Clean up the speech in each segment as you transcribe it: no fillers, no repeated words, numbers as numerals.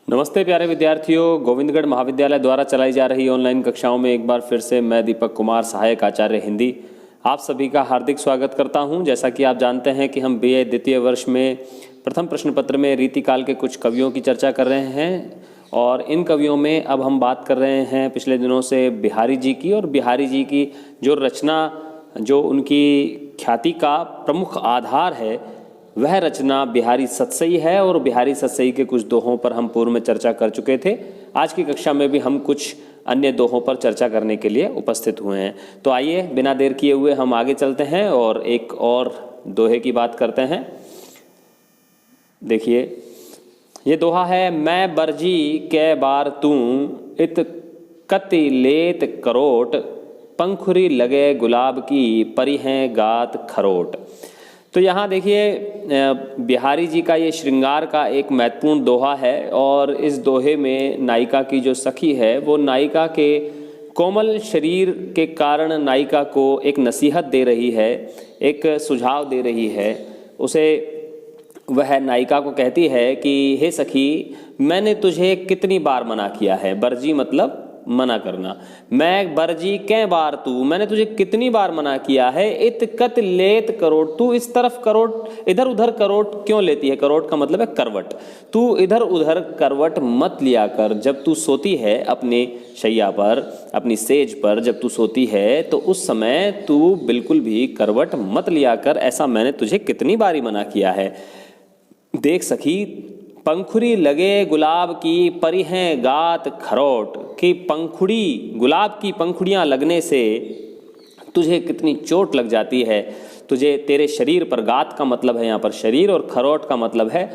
नमस्ते प्यारे विद्यार्थियों, गोविंदगढ़ महाविद्यालय द्वारा चलाई जा रही ऑनलाइन कक्षाओं में एक बार फिर से मैं दीपक कुमार, सहायक आचार्य हिंदी, आप सभी का हार्दिक स्वागत करता हूं। जैसा कि आप जानते हैं कि हम बीए द्वितीय वर्ष में प्रथम प्रश्न पत्र में रीतिकाल के कुछ कवियों की चर्चा कर रहे हैं और इन कवियों में अब हम बात कर रहे हैं पिछले दिनों से बिहारी जी की। और बिहारी जी की जो रचना, जो उनकी ख्याति का प्रमुख आधार है, वह रचना बिहारी सतसई है और बिहारी सतसई के कुछ दोहों पर हम पूर्व में चर्चा कर चुके थे। आज की कक्षा में भी हम कुछ अन्य दोहों पर चर्चा करने के लिए उपस्थित हुए हैं। तो आइए बिना देर किए हुए हम आगे चलते हैं और एक और दोहे की बात करते हैं। देखिए, ये दोहा है, मैं बरजी कै बार तू इत कति लेत करोट, पंखुरी लगे गुलाब की परी हैं गात खरोट। तो यहाँ देखिए, बिहारी जी का ये श्रृंगार का एक महत्वपूर्ण दोहा है और इस दोहे में नायिका की जो सखी है वो नायिका के कोमल शरीर के कारण नायिका को एक नसीहत दे रही है, एक सुझाव दे रही है। उसे वह नायिका को कहती है कि हे सखी, मैंने तुझे कितनी बार मना किया है। बरजी मतलब मना करना। मैं बरजी कै बार तू, मैंने तुझे कितनी बार मना किया है। इत कत लेत करोट, तू इस तरफ करोट, इधर उधर करोट क्यों लेती है। करोट का मतलब है करवट। तू इधर उधर करवट मत लिया कर। जब तू सोती है अपने शैया पर, अपनी सेज पर जब तू सोती है तो उस समय तू बिल्कुल भी करवट मत लिया कर। ऐसा मैंने तुझे कितनी बारी मना किया है। देख सखी, पंखुड़ी लगे गुलाब की परी हैं गात खरोट, कि पंखुड़ी, गुलाब की पंखुड़ियाँ लगने से तुझे कितनी चोट लग जाती है। तुझे, तेरे शरीर पर, गात का मतलब है यहाँ पर शरीर और खरोट का मतलब है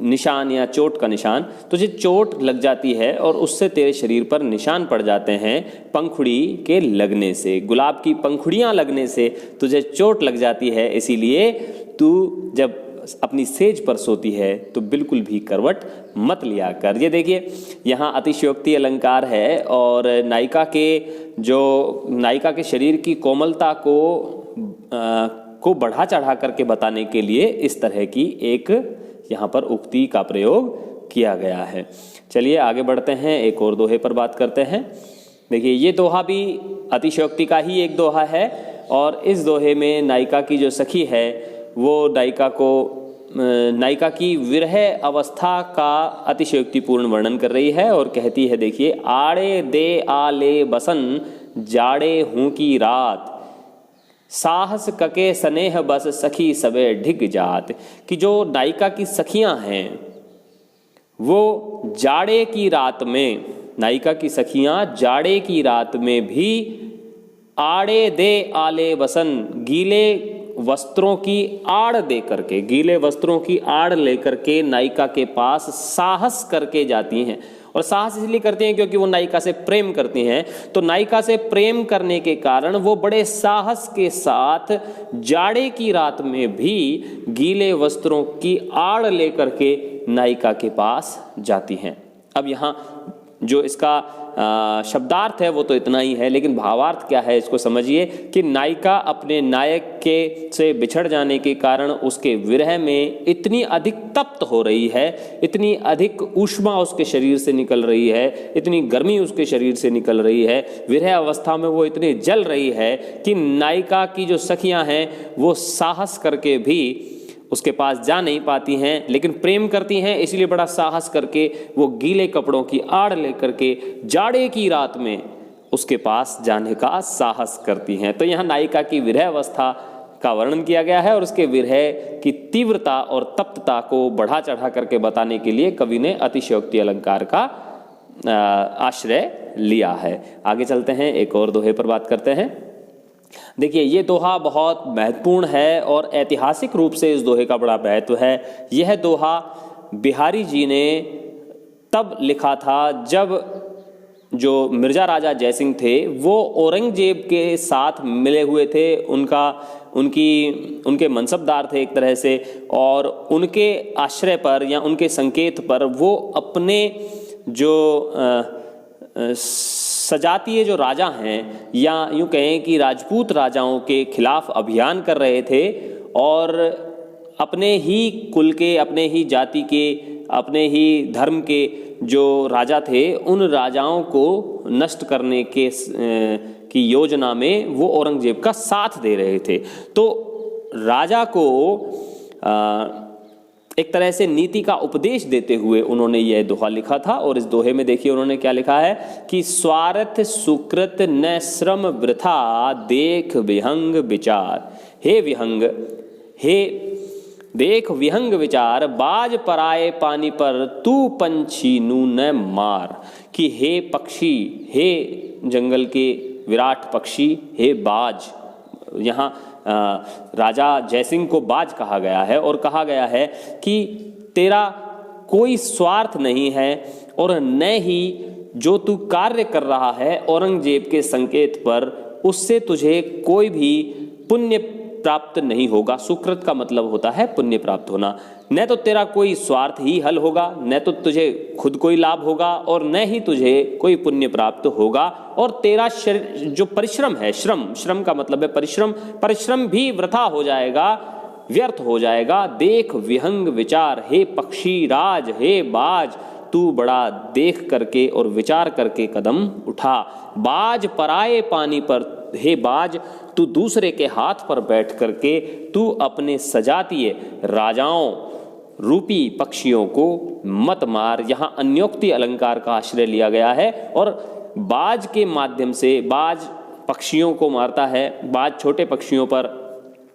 निशान या चोट का निशान। तुझे चोट लग जाती है और उससे तेरे शरीर पर निशान पड़ जाते हैं पंखुड़ी के लगने से। गुलाब की पंखुड़ियाँ लगने से तुझे चोट लग जाती है, इसीलिए तू जब अपनी सेज पर सोती है तो बिल्कुल भी करवट मत लिया कर। ये देखिए, यहाँ अतिशयोक्ति अलंकार है और नायिका के शरीर की कोमलता को बढ़ा चढ़ा करके बताने के लिए इस तरह की एक यहाँ पर उक्ति का प्रयोग किया गया है। चलिए आगे बढ़ते हैं, एक और दोहे पर बात करते हैं। देखिए, ये दोहा भी अतिशयोक्ति का ही एक दोहा है और इस दोहे में नायिका की जो सखी है वो नायिका की विरह अवस्था का अतिशयोक्तिपूर्ण वर्णन कर रही है और कहती है, देखिए, आड़े दे आले बसन जाड़े हूँ की रात, साहस कके स्नेह बस सखी सबे ढिग जात। कि जो नायिका की सखियां हैं वो जाड़े की रात में, नायिका की सखियां जाड़े की रात में भी आड़े दे आले बसन, गीले वस्त्रों की आड़ दे करके, गीले वस्त्रों की आड़ लेकर के नायिका के पास साहस करके जाती हैं। और साहस इसलिए करती हैं क्योंकि वो नायिका से प्रेम करती हैं। तो नायिका से प्रेम करने के कारण वो बड़े साहस के साथ जाड़े की रात में भी गीले वस्त्रों की आड़ लेकर के नायिका के पास जाती हैं। अब यहाँ जो इसका शब्दार्थ है वो तो इतना ही है, लेकिन भावार्थ क्या है इसको समझिए कि नायिका अपने नायक के से बिछड़ जाने के कारण उसके विरह में इतनी अधिक तप्त हो रही है, इतनी अधिक ऊष्मा उसके शरीर से निकल रही है, इतनी गर्मी उसके शरीर से निकल रही है, विरह अवस्था में वो इतनी जल रही है कि नायिका की जो सखियां हैं वो साहस करके भी उसके पास जा नहीं पाती हैं, लेकिन प्रेम करती हैं, इसलिए बड़ा साहस करके वो गीले कपड़ों की आड़ लेकर के जाड़े की रात में उसके पास जाने का साहस करती हैं। तो यहाँ नायिका की विरह अवस्था का वर्णन किया गया है और उसके विरह की तीव्रता और तप्तता को बढ़ा चढ़ा करके बताने के लिए कवि ने अतिशयोक्ति अलंकार का आश्रय लिया है। आगे चलते हैं, एक और दोहे पर बात करते हैं। देखिए, ये दोहा बहुत महत्वपूर्ण है और ऐतिहासिक रूप से इस दोहे का बड़ा महत्व है। यह दोहा बिहारी जी ने तब लिखा था जब जो मिर्जा राजा जयसिंह थे वो औरंगजेब के साथ मिले हुए थे। उनके मनसबदार थे एक तरह से, और उनके आश्रय पर या उनके संकेत पर वो अपने जो सजातीय जो राजा हैं या यूँ कहें कि राजपूत राजाओं के खिलाफ अभियान कर रहे थे और अपने ही कुल के, अपने ही जाति के अपने ही धर्म के जो राजा थे उन राजाओं को नष्ट करने की योजना में वो औरंगजेब का साथ दे रहे थे। तो राजा को एक तरह से नीति का उपदेश देते हुए उन्होंने यह दोहा लिखा था। और इस दोहे में देखिए उन्होंने क्या लिखा है कि स्वार्थ सुकृत न श्रम वृथा देख विहंग विचार। हे विहंग, हे देख विहंग विचार, बाज पराए पानी पर तू पंछी नू न मार। कि हे पक्षी, हे जंगल के विराट पक्षी, हे बाज। यहाँ राजा जयसिंह को बाज कहा गया है और कहा गया है कि तेरा कोई स्वार्थ नहीं है और न ही जो तू कार्य कर रहा है औरंगजेब के संकेत पर, उससे तुझे कोई भी पुण्य प्राप्त नहीं होगा। सुकृत का मतलब होता है पुण्य प्राप्त होना। न तो तेरा कोई स्वार्थ ही हल होगा, न तो तुझे खुद कोई लाभ होगा और न ही तुझे कोई पुण्य प्राप्त होगा। और तेरा जो परिश्रम है, श्रम का मतलब है परिश्रम भी वृथा हो जाएगा, व्यर्थ हो जाएगा। देख विहंग विचार, हे पक्षी राज, हे बाज, तू बड़ा देख करके और विचार करके कदम उठा। बाज पराए पानी पर, हे बाज तू दूसरे के हाथ पर बैठ करके तू अपने सजातीय राजाओं रूपी पक्षियों को मत मार। यहाँ अन्योक्ति अलंकार का आश्रय लिया गया है और बाज के माध्यम से, बाज पक्षियों को मारता है, बाज छोटे पक्षियों पर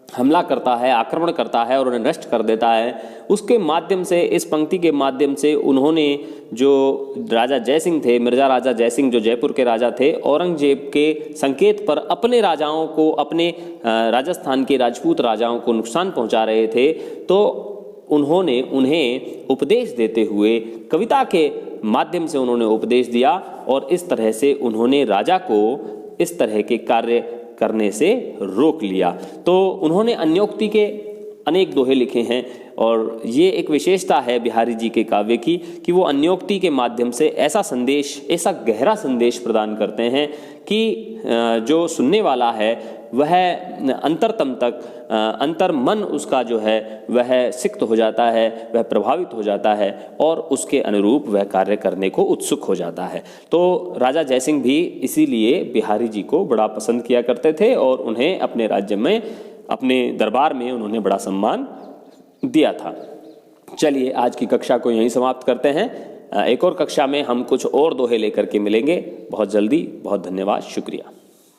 हमला करता है, आक्रमण करता है और उन्हें नष्ट कर देता है। उसके माध्यम से, इस पंक्ति के माध्यम से उन्होंने, जो राजा जयसिंह थे, मिर्जा राजा जयसिंह जो जयपुर के राजा थे, औरंगजेब के संकेत पर अपने राजाओं को, अपने राजस्थान के राजपूत राजाओं को नुकसान पहुंचा रहे थे। तो उन्होंने उन्हें उपदेश देते हुए कविता के माध्यम से उन्होंने उपदेश दिया और इस तरह से उन्होंने राजा को इस तरह के कार्य करने से रोक लिया। तो उन्होंने अन्योक्ति के अनेक दोहे लिखे हैं और ये एक विशेषता है बिहारी जी के काव्य की कि वो अन्योक्ति के माध्यम से ऐसा संदेश, ऐसा गहरा संदेश प्रदान करते हैं कि जो सुनने वाला है वह अंतरतम तक, अंतर मन उसका जो है वह सिक्त हो जाता है, वह प्रभावित हो जाता है और उसके अनुरूप वह कार्य करने को उत्सुक हो जाता है। तो राजा जयसिंह भी इसीलिए बिहारी जी को बड़ा पसंद किया करते थे और उन्हें अपने राज्य में, अपने दरबार में उन्होंने बड़ा सम्मान दिया था। चलिए आज की कक्षा को यहीं समाप्त करते हैं। एक और कक्षा में हम कुछ और दोहे लेकर के मिलेंगे बहुत जल्दी। बहुत धन्यवाद, शुक्रिया।